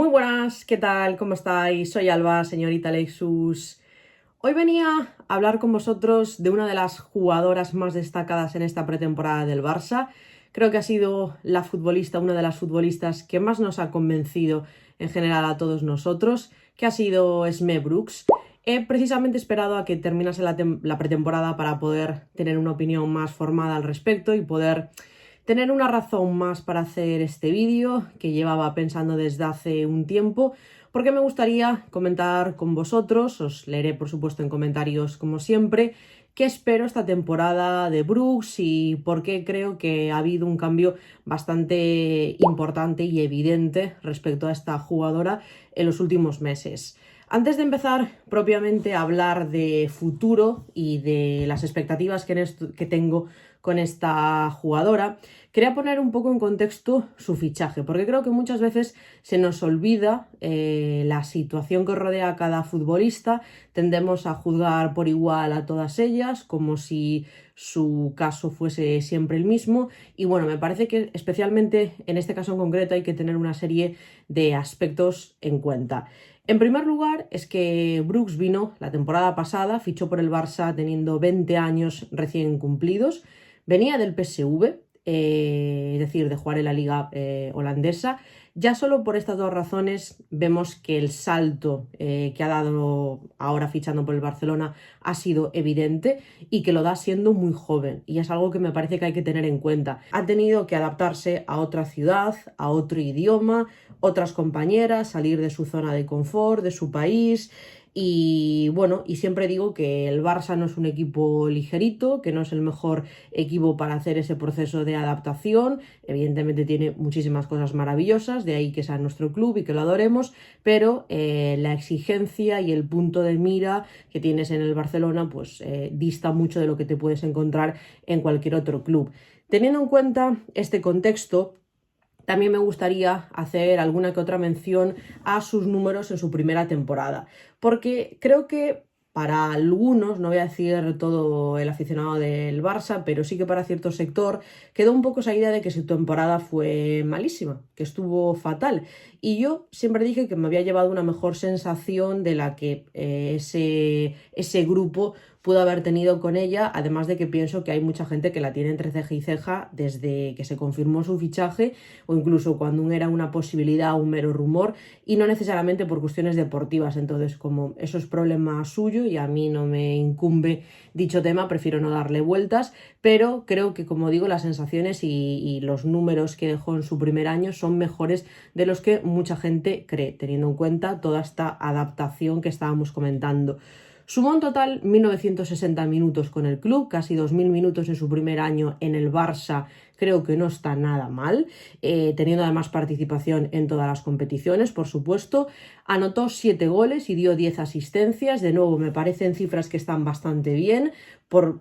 Muy buenas, ¿qué tal? ¿Cómo estáis? Soy Alba, señorita Lexus. Hoy venía a hablar con vosotros de una de las jugadoras más destacadas en esta pretemporada del Barça. Creo que ha sido una de las futbolistas que más nos ha convencido en general a todos nosotros, que ha sido Esme Brooks. He precisamente esperado a que terminase la pretemporada para poder tener una opinión más formada al respecto y poder tener una razón más para hacer este vídeo que llevaba pensando desde hace un tiempo, porque me gustaría comentar con vosotros, os leeré por supuesto en comentarios como siempre, qué espero esta temporada de Brooks y por qué creo que ha habido un cambio bastante importante y evidente respecto a esta jugadora en los últimos meses. Antes de empezar propiamente a hablar de futuro y de las expectativas que tengo con esta jugadora, quería poner un poco en contexto su fichaje, porque creo que muchas veces se nos olvida la situación que rodea a cada futbolista. Tendemos a juzgar por igual a todas ellas, como si su caso fuese siempre el mismo. Y bueno, me parece que especialmente en este caso en concreto hay que tener una serie de aspectos en cuenta. En primer lugar, es que Brooks vino la temporada pasada, fichó por el Barça teniendo 20 años recién cumplidos, venía del PSV, es decir, de jugar en la liga holandesa. Ya solo por estas dos razones vemos que el salto que ha dado ahora fichando por el Barcelona ha sido evidente y que lo da siendo muy joven, y es algo que me parece que hay que tener en cuenta. Ha tenido que adaptarse a otra ciudad, a otro idioma, otras compañeras, salir de su zona de confort, de su país. Y bueno, y siempre digo que el Barça no es un equipo ligerito, que no es el mejor equipo para hacer ese proceso de adaptación. Evidentemente tiene muchísimas cosas maravillosas, de ahí que sea nuestro club y que lo adoremos, pero la exigencia y el punto de mira que tienes en el Barcelona pues dista mucho de lo que te puedes encontrar en cualquier otro club. Teniendo en cuenta este contexto, también me gustaría hacer alguna que otra mención a sus números en su primera temporada, porque creo que para algunos, no voy a decir todo el aficionado del Barça, pero sí que para cierto sector, quedó un poco esa idea de que su temporada fue malísima, que estuvo fatal. Y yo siempre dije que me había llevado una mejor sensación de la que ese grupo pudo haber tenido con ella, además de que pienso que hay mucha gente que la tiene entre ceja y ceja desde que se confirmó su fichaje, o incluso cuando era una posibilidad, un mero rumor, y no necesariamente por cuestiones deportivas. Entonces, como eso es problema suyo y a mí no me incumbe dicho tema, prefiero no darle vueltas, pero creo que, como digo, las sensaciones y los números que dejó en su primer año son mejores de los que mucha gente cree, teniendo en cuenta toda esta adaptación que estábamos comentando. Sumó en total 1960 minutos con el club, casi 2000 minutos en su primer año en el Barça. Creo que no está nada mal, teniendo además participación en todas las competiciones, por supuesto. Anotó 7 goles y dio 10 asistencias. De nuevo, me parecen cifras que están bastante bien,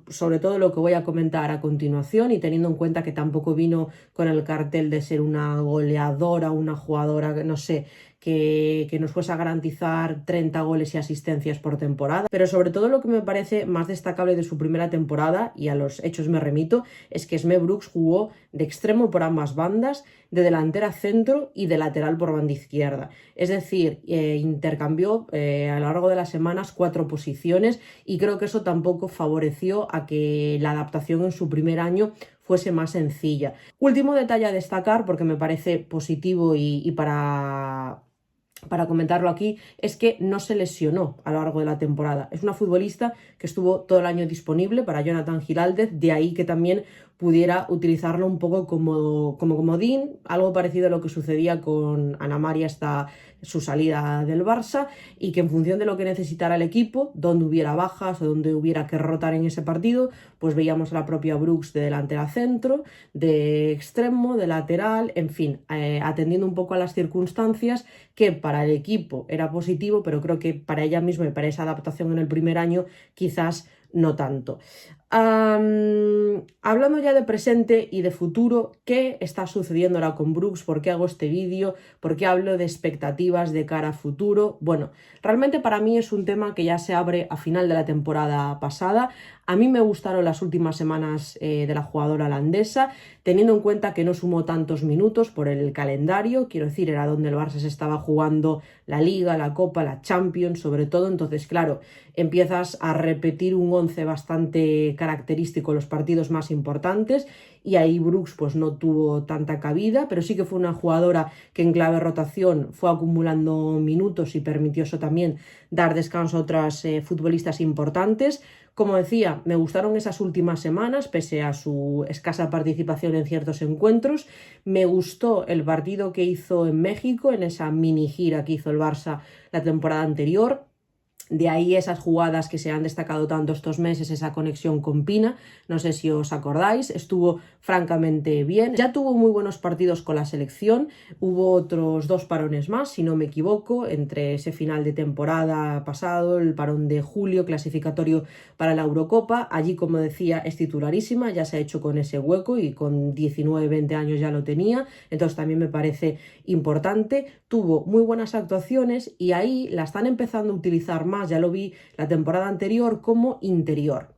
sobre todo lo que voy a comentar a continuación, y teniendo en cuenta que tampoco vino con el cartel de ser una goleadora, una jugadora, no sé, que nos fuese a garantizar 30 goles y asistencias por temporada. Pero sobre todo lo que me parece más destacable de su primera temporada, y a los hechos me remito, es que Esme Brooks jugó de extremo por ambas bandas, de delantera centro y de lateral por banda izquierda. Es decir, intercambió a lo largo de las semanas 4 posiciones, y creo que eso tampoco favoreció a que la adaptación en su primer año fuese más sencilla. Último detalle a destacar, porque me parece positivo y para comentarlo aquí, es que no se lesionó a lo largo de la temporada. Es una futbolista que estuvo todo el año disponible para Jonathan Giraldez, de ahí que también pudiera utilizarlo un poco como comodín, algo parecido a lo que sucedía con Ana María hasta su salida del Barça, y que en función de lo que necesitara el equipo, donde hubiera bajas o donde hubiera que rotar en ese partido, pues veíamos a la propia Brooks de delantera centro, de extremo, de lateral, en fin, atendiendo un poco a las circunstancias, que para el equipo era positivo, pero creo que para ella misma y para esa adaptación en el primer año quizás no tanto. Hablando ya de presente y de futuro, ¿qué está sucediendo ahora con Brooks? ¿Por qué hago este vídeo? ¿Por qué hablo de expectativas de cara a futuro? Bueno, realmente para mí es un tema que ya se abre a final de la temporada pasada. A mí me gustaron las últimas semanas de la jugadora holandesa, teniendo en cuenta que no sumó tantos minutos por el calendario, quiero decir, era donde el Barça se estaba jugando la Liga, la Copa, la Champions sobre todo, entonces claro, empiezas a repetir un 11 bastante característico en los partidos más importantes y ahí Brooks pues no tuvo tanta cabida, pero sí que fue una jugadora que en clave rotación fue acumulando minutos y permitió eso también dar descanso a otras futbolistas importantes. Como decía, me gustaron esas últimas semanas, pese a su escasa participación en ciertos encuentros. Me gustó el partido que hizo en México, en esa mini gira que hizo el Barça la temporada anterior. De ahí esas jugadas que se han destacado tanto estos meses, esa conexión con Pina, no sé si os acordáis, estuvo francamente bien. Ya tuvo muy buenos partidos con la selección, hubo otros 2 parones más, si no me equivoco, entre ese final de temporada pasado, el parón de julio, clasificatorio para la Eurocopa. Allí, como decía, es titularísima, ya se ha hecho con ese hueco y con 19-20 años ya lo tenía, entonces también me parece importante. Tuvo muy buenas actuaciones y ahí la están empezando a utilizar más, ya lo vi la temporada anterior, como interior.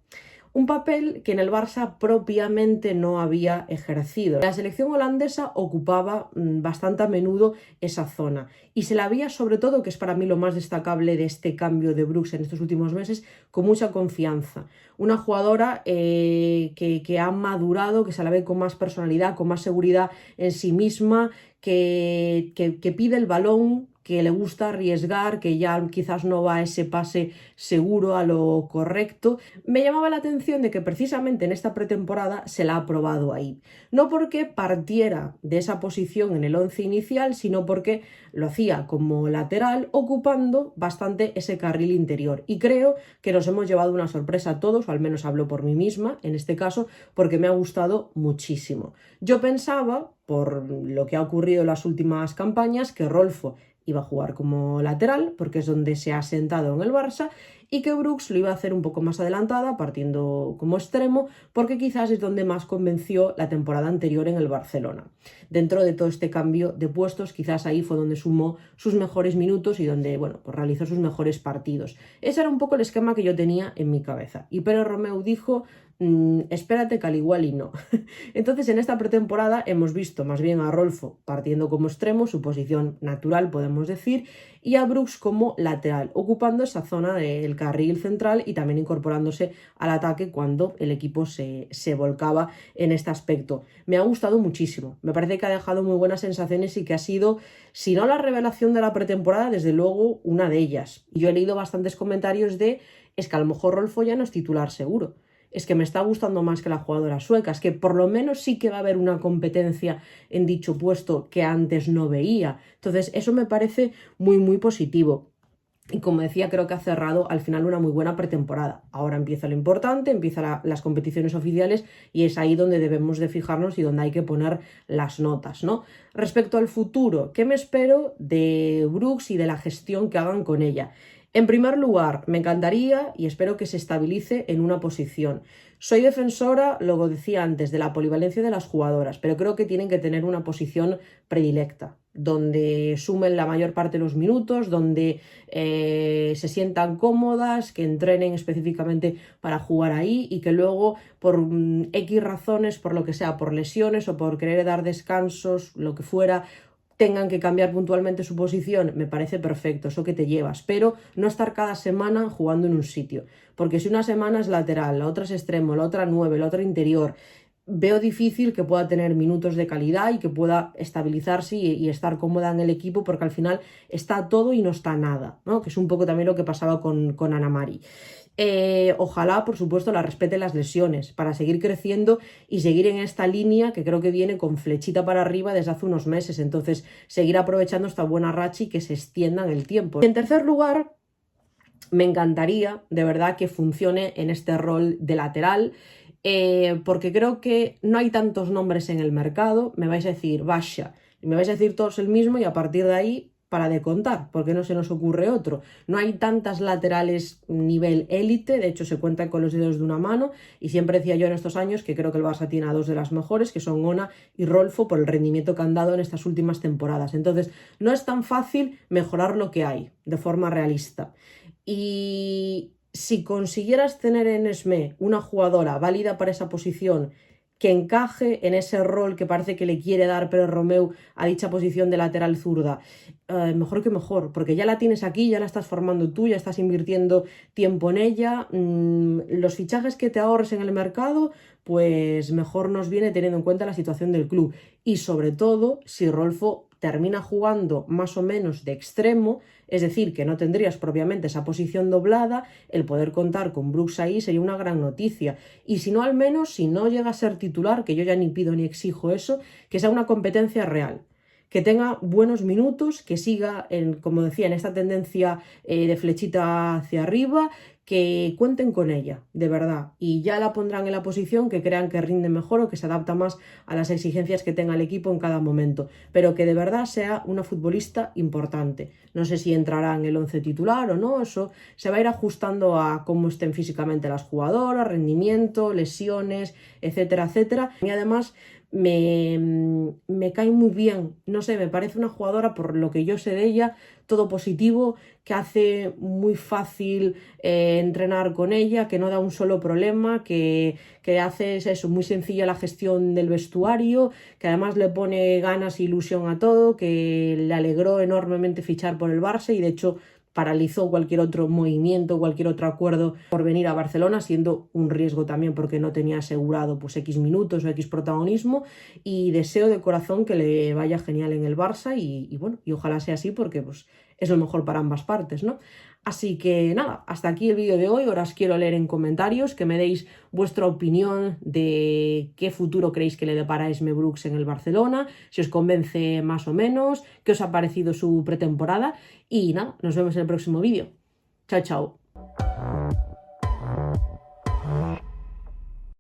Un papel que en el Barça propiamente no había ejercido. La selección holandesa ocupaba bastante a menudo esa zona y se la veía, sobre todo, que es para mí lo más destacable de este cambio de Brooks en estos últimos meses, con mucha confianza. Una jugadora que ha madurado, que se la ve con más personalidad, con más seguridad en sí misma, que pide el balón, que le gusta arriesgar, que ya quizás no va a ese pase seguro, a lo correcto. Me llamaba la atención de que precisamente en esta pretemporada se la ha probado ahí. No porque partiera de esa posición en el 11 inicial, sino porque lo hacía como lateral, ocupando bastante ese carril interior. Y creo que nos hemos llevado una sorpresa a todos, o al menos hablo por mí misma en este caso, porque me ha gustado muchísimo. Yo pensaba, por lo que ha ocurrido en las últimas campañas, que Rolfo iba a jugar como lateral, porque es donde se ha sentado en el Barça, y que Brooks lo iba a hacer un poco más adelantada, partiendo como extremo, porque quizás es donde más convenció la temporada anterior en el Barcelona. Dentro de todo este cambio de puestos, quizás ahí fue donde sumó sus mejores minutos y donde, bueno, pues realizó sus mejores partidos. Ese era un poco el esquema que yo tenía en mi cabeza. Y Pere Romeu dijo: espérate que al igual y no. Entonces en esta pretemporada hemos visto más bien a Rolfo partiendo como extremo, su posición natural podemos decir, y a Brooks como lateral, ocupando esa zona del carril central y también incorporándose al ataque cuando el equipo se volcaba en este aspecto. Me ha gustado muchísimo, me parece que ha dejado muy buenas sensaciones y que ha sido, si no la revelación de la pretemporada, desde luego una de ellas. Yo he leído bastantes comentarios es que a lo mejor Rolfo ya no es titular seguro. Es que me está gustando más que la jugadora sueca, es que por lo menos sí que va a haber una competencia en dicho puesto que antes no veía. Entonces eso me parece muy muy positivo. Y como decía, creo que ha cerrado al final una muy buena pretemporada. Ahora empieza lo importante, empiezan las competiciones oficiales y es ahí donde debemos de fijarnos y donde hay que poner las notas, ¿no? Respecto al futuro, ¿qué me espero de Brooks y de la gestión que hagan con ella? En primer lugar, me encantaría y espero que se estabilice en una posición. Soy defensora, lo decía antes, de la polivalencia de las jugadoras, pero creo que tienen que tener una posición predilecta, donde sumen la mayor parte de los minutos, donde se sientan cómodas, que entrenen específicamente para jugar ahí y que luego por X razones, por lo que sea, por lesiones o por querer dar descansos, lo que fuera, tengan que cambiar puntualmente su posición, me parece perfecto, eso que te llevas, pero no estar cada semana jugando en un sitio, porque si una semana es lateral, la otra es extremo, la otra 9, la otra interior, veo difícil que pueda tener minutos de calidad y que pueda estabilizarse y estar cómoda en el equipo, porque al final está todo y no está nada, ¿no? Que es un poco también lo que pasaba con Ana Mari. Ojalá, por supuesto, la respeten las lesiones para seguir creciendo y seguir en esta línea que creo que viene con flechita para arriba desde hace unos meses. Entonces, seguir aprovechando esta buena racha y que se extienda en el tiempo. Y en tercer lugar, me encantaría, de verdad, que funcione en este rol de lateral, porque creo que no hay tantos nombres en el mercado. Me vais a decir, Basha, y me vais a decir todos el mismo y a partir de ahí para de contar, porque no se nos ocurre otro. No hay tantas laterales nivel élite, de hecho se cuentan con los dedos de una mano, y siempre decía yo en estos años que creo que el Barça tiene a 2 de las mejores, que son Ona y Rolfo, por el rendimiento que han dado en estas últimas temporadas. Entonces no es tan fácil mejorar lo que hay de forma realista. Y si consiguieras tener en SME una jugadora válida para esa posición, que encaje en ese rol que parece que le quiere dar Pere Romeu a dicha posición de lateral zurda, mejor que mejor, porque ya la tienes aquí, ya la estás formando tú, ya estás invirtiendo tiempo en ella. Los fichajes que te ahorres en el mercado, pues mejor nos viene teniendo en cuenta la situación del club. Y sobre todo, si Rolfo termina jugando más o menos de extremo, es decir, que no tendrías propiamente esa posición doblada, el poder contar con Brooks ahí sería una gran noticia. Y si no, al menos, si no llega a ser titular, que yo ya ni pido ni exijo eso, que sea una competencia real, que tenga buenos minutos, que siga, como decía, en esta tendencia de flechita hacia arriba, que cuenten con ella, de verdad, y ya la pondrán en la posición que crean que rinde mejor o que se adapta más a las exigencias que tenga el equipo en cada momento, pero que de verdad sea una futbolista importante. No sé si entrará en el 11 titular o no, eso se va a ir ajustando a cómo estén físicamente las jugadoras, rendimiento, lesiones, etcétera, etcétera. Y además me cae muy bien, no sé, me parece una jugadora, por lo que yo sé de ella, todo positivo, que hace muy fácil entrenar con ella, que no da un solo problema, que hace eso, muy sencilla la gestión del vestuario, que además le pone ganas e ilusión a todo, que le alegró enormemente fichar por el Barça y de hecho paralizó cualquier otro movimiento, cualquier otro acuerdo por venir a Barcelona, siendo un riesgo también porque no tenía asegurado pues X minutos o X protagonismo, y deseo de corazón que le vaya genial en el Barça y bueno, y ojalá sea así porque pues es lo mejor para ambas partes, ¿no? Así que nada, hasta aquí el vídeo de hoy. Ahora os quiero leer en comentarios, que me deis vuestra opinión de qué futuro creéis que le depara a Esme Brooks en el Barcelona, si os convence más o menos, qué os ha parecido su pretemporada y nada, nos vemos en el próximo vídeo. Chao, chao.